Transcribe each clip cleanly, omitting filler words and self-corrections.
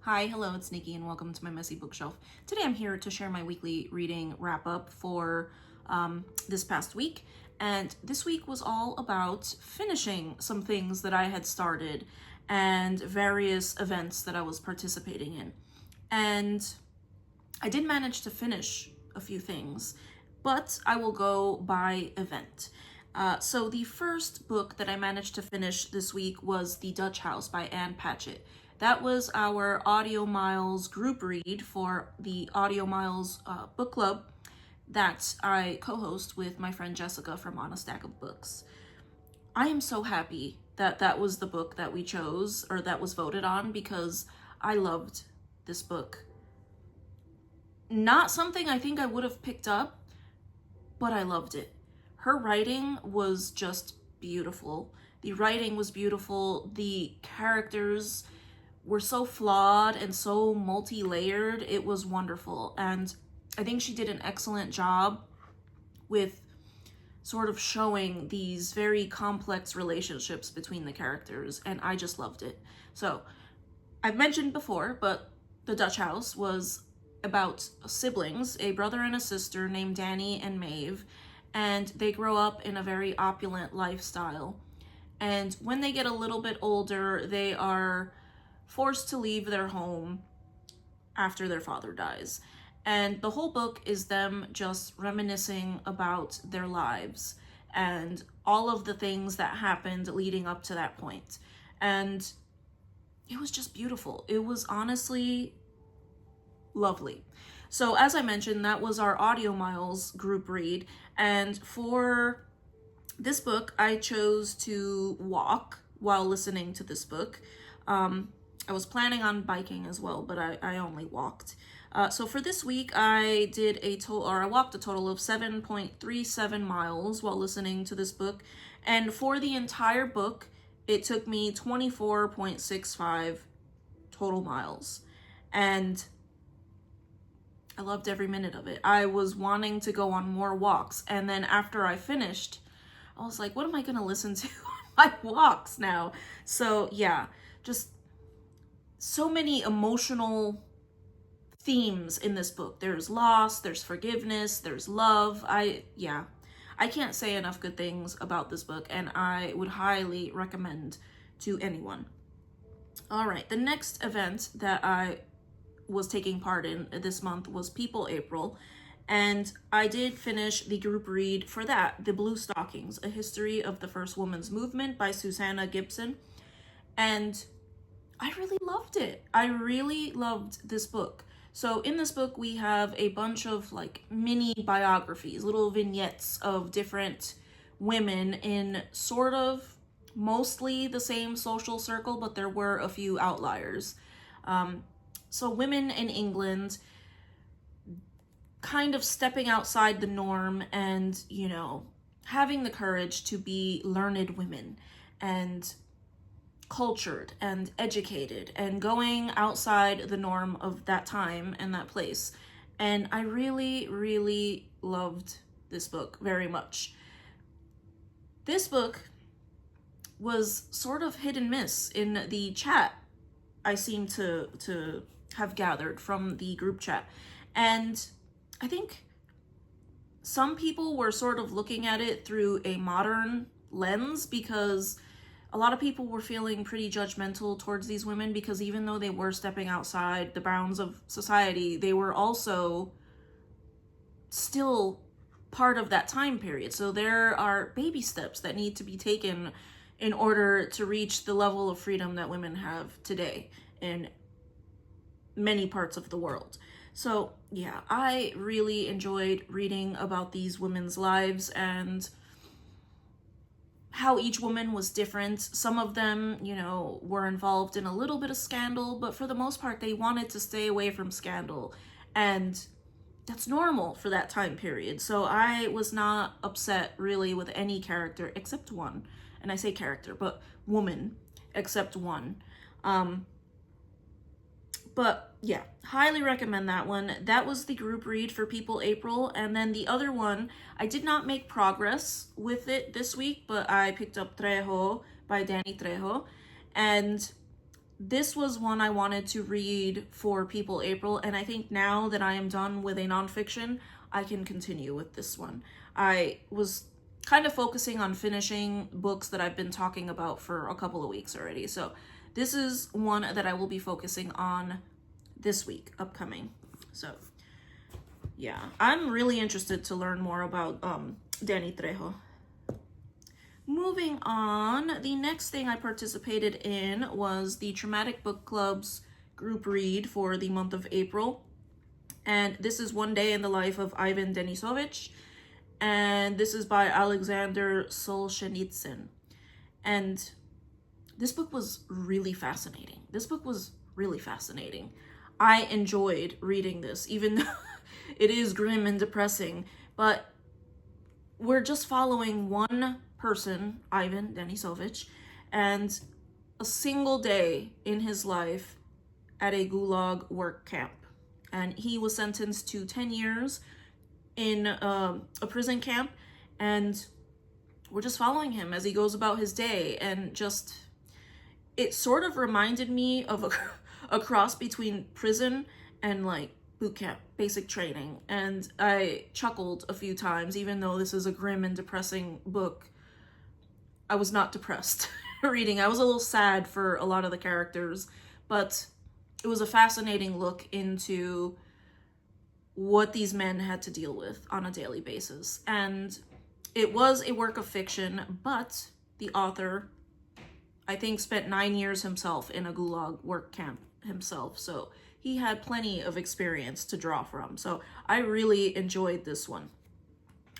Hi, hello, it's Nikki, and welcome to my messy bookshelf. Today I'm here to share my weekly reading wrap-up for this past week, and this week was all about finishing some things that I had started and various events that I was participating in. And I did manage to finish a few things, but I will go by event. So the first book that I managed to finish this week was The Dutch House by Patchett. That was our Audiomiles group read for the Audiomiles book club that I co-host with my friend Jessica from On a Stack of Books. I am so happy that that was the book that we chose, or that was voted on, because I loved this book. Not something I think I would have picked up, but I loved it. Her writing was just beautiful. The writing was beautiful. The characters were so flawed and so multi-layered. It was wonderful. And I think she did an excellent job with sort of showing these very complex relationships between the characters, and I just loved it. So, I've mentioned before, but The Dutch House was about siblings, a brother and a sister named Danny and Maeve, and they grow up in a very opulent lifestyle. And when they get a little bit older, they are forced to leave their home after their father dies. And the whole book is them just reminiscing about their lives and all of the things that happened leading up to that point. And it was just beautiful. It was honestly lovely. So as I mentioned, that was our Audiomiles group read. And for this book, I chose to walk while listening to this book. I was planning on biking as well, but I only walked. So for this week, I walked a total of 7.37 miles while listening to this book. And for the entire book, it took me 24.65 total miles. And I loved every minute of it. I was wanting to go on more walks. And then after I finished, I was like, what am I going to listen to on my walks now? So yeah, just so many emotional themes in this book. There's loss, there's forgiveness, there's love. I can't say enough good things about this book, and I would highly recommend to anyone. All right, the next event that I was taking part in this month was People April, and I did finish the group read for that, The Bluestockings, A History of the First Women's Movement by Susannah Gibson, and I really loved it. I really loved this book. So in this book, we have a bunch of like mini biographies, little vignettes of different women in sort of mostly the same social circle, but there were a few outliers. So women in England kind of stepping outside the norm and, having the courage to be learned women and cultured and educated and going outside the norm of that time and that place. And I really, really loved this book very much. This book was sort of hit and miss in the chat I seem to have gathered from the group chat. And I think some people were sort of looking at it through a modern lens, because a lot of people were feeling pretty judgmental towards these women, because even though they were stepping outside the bounds of society, they were also still part of that time period. So there are baby steps that need to be taken in order to reach the level of freedom that women have today in many parts of the world. So yeah, I really enjoyed reading about these women's lives and how each woman was different. Some of them, were involved in a little bit of scandal, but for the most part, they wanted to stay away from scandal. And that's normal for that time period. So I was not upset really with any character except one. And I say character, but woman, except one. But yeah, highly recommend that one. That was the group read for People April. And then the other one, I did not make progress with it this week, but I picked up Trejo by Trejo. And this was one I wanted to read for People April, and I think now that I am done with a nonfiction, I can continue with this one. I was kind of focusing on finishing books that I've been talking about for a couple of weeks already. So this is one that I will be focusing on this week, upcoming. So yeah, I'm really interested to learn more about Danny Trejo. Moving on, the next thing I participated in was the Traumatic Book Club's group read for the month of April. And this is One Day in the Life of Ivan Denisovich. And this is by Alexander Solzhenitsyn. And this book was really fascinating. I enjoyed reading this, even though it is grim and depressing. But we're just following one person, Ivan Denisovich, and a single day in his life at a Gulag work camp. And he was sentenced to 10 years in a prison camp, and we're just following him as he goes about his day. And just, it sort of reminded me of a cross between prison and like boot camp, basic training. And I chuckled a few times, even though this is a grim and depressing book. I was not depressed reading. I was a little sad for a lot of the characters, but it was a fascinating look into what these men had to deal with on a daily basis. And it was a work of fiction, but the author, I think, spent 9 years himself in a Gulag work camp himself. So he had plenty of experience to draw from. So I really enjoyed this one.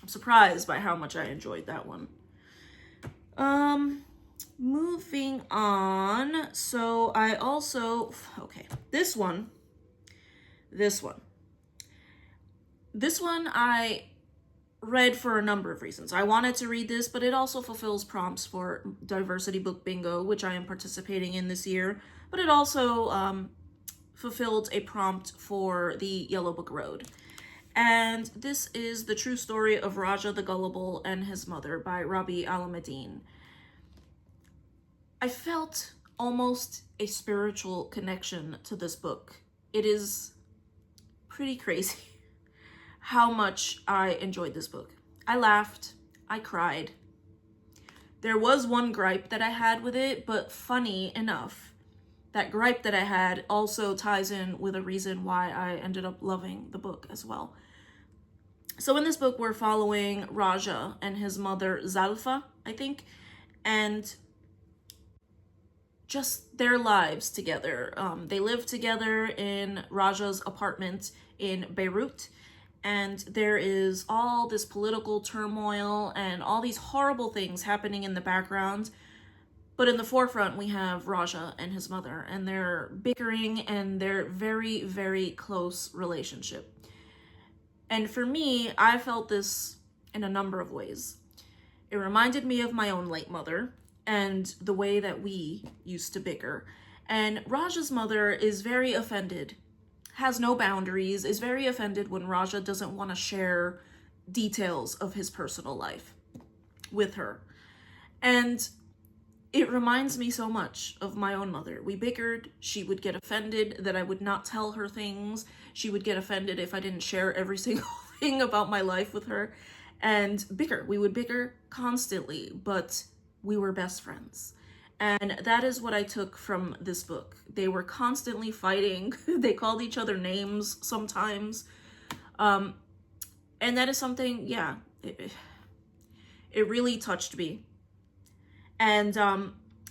I'm surprised by how much I enjoyed that one. Moving on. So I also, okay, this one I read for a number of reasons. I wanted to read this, but it also fulfills prompts for Diversity Book Bingo, which I am participating in this year. But it also fulfilled a prompt for the Yellow Book Road. And this is The True Story of Raja the Gullible and His Mother by Rabih Alameddine. I felt almost a spiritual connection to this book. It is pretty crazy how much I enjoyed this book. I laughed, I cried. There was one gripe that I had with it, but funny enough, that gripe that I had also ties in with a reason why I ended up loving the book as well. So in this book, we're following Raja and his mother, Zalfa, I think, and just their lives together. They live together in Raja's apartment in Beirut, and there is all this political turmoil and all these horrible things happening in the background. But in the forefront, we have Raja and his mother, and they're bickering and their very, very close relationship. And for me, I felt this in a number of ways. It reminded me of my own late mother and the way that we used to bicker. And Raja's mother is very offended, has no boundaries, is very offended when Raja doesn't want to share details of his personal life with her. And it reminds me so much of my own mother. We bickered. She would get offended that I would not tell her things. She would get offended if I didn't share every single thing about my life with her. And bicker. We would bicker constantly, but we were best friends. And that is what I took from this book. They were constantly fighting. They called each other names sometimes. And that is something, yeah, it really touched me. And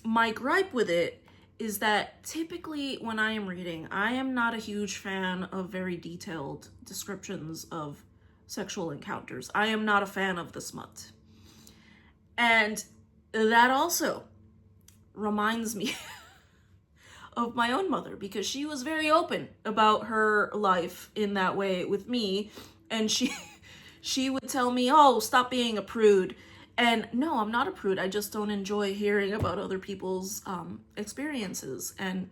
my gripe with it is that typically when I am reading, I am not a huge fan of very detailed descriptions of sexual encounters. I am not a fan of the smut. And that also reminds me of my own mother, because she was very open about her life in that way with me. And she would tell me, oh, stop being a prude. And no, I'm not a prude. I just don't enjoy hearing about other people's experiences. And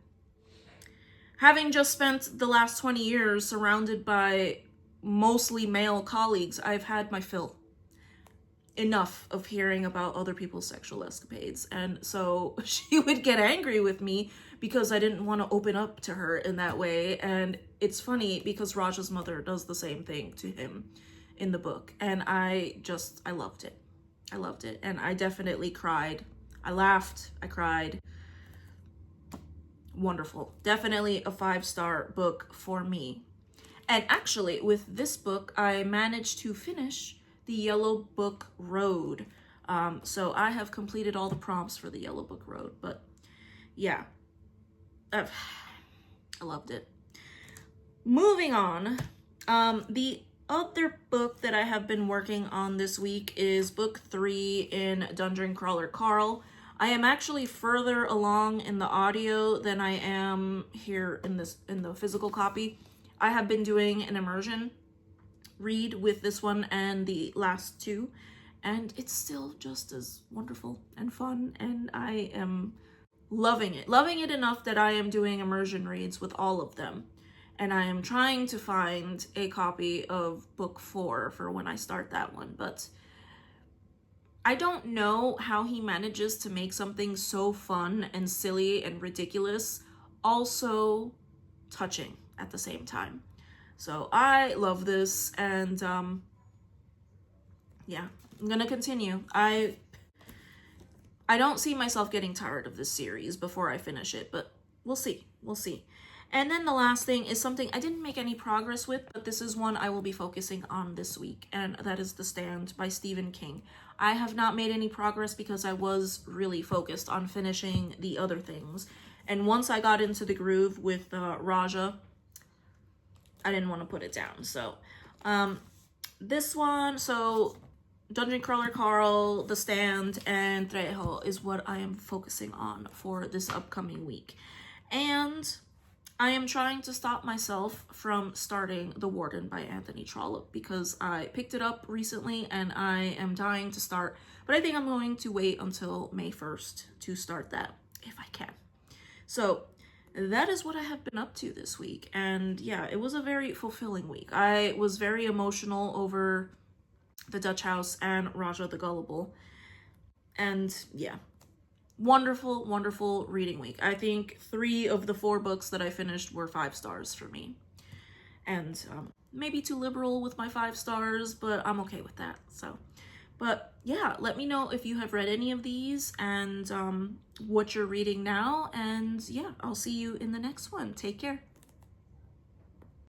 having just spent the last 20 years surrounded by mostly male colleagues, I've had my fill. enough of hearing about other people's sexual escapades. And so she would get angry with me because I didn't want to open up to her in that way. And it's funny because Raja's mother does the same thing to him in the book. And I loved it. I loved it. And I definitely cried. I laughed. I cried. Wonderful. Definitely a 5-star book for me. And actually, with this book, I managed to finish the Yellow Book Road. So I have completed all the prompts for the Yellow Book Road. But yeah, I loved it. Moving on, the other book that I have been working on this week is book 3 in Dungeon Crawler Carl. I am actually further along in the audio than I am here in the physical copy. I have been doing an immersion read with this one and the last 2, and it's still just as wonderful and fun, and I am loving it enough that I am doing immersion reads with all of them. And I am trying to find a copy of book 4 for when I start that one, but I don't know how he manages to make something so fun and silly and ridiculous also touching at the same time. So I love this, and yeah, I'm gonna continue. I don't see myself getting tired of this series before I finish it, but we'll see. And then the last thing is something I didn't make any progress with, but this is one I will be focusing on this week, and that is The Stand by Stephen King. I have not made any progress because I was really focused on finishing the other things. And once I got into the groove with Raja, I didn't want to put it down. So this one, so Dungeon Crawler Carl, The Stand, and Trejo is what I am focusing on for this upcoming week. And I am trying to stop myself from starting The Warden by Anthony Trollope because I picked it up recently and I am dying to start, but I think I'm going to wait until May 1st to start that if I can. So that is what I have been up to this week, and yeah, it was a very fulfilling week. I was very emotional over The Dutch House and Raja the Gullible, and yeah, wonderful reading week. I think 3 of the 4 books that I finished were 5 stars for me, and maybe too liberal with my 5 stars, but I'm okay with that. So, but yeah, let me know if you have read any of these and what you're reading now, and yeah, I'll see you in the next one. Take care.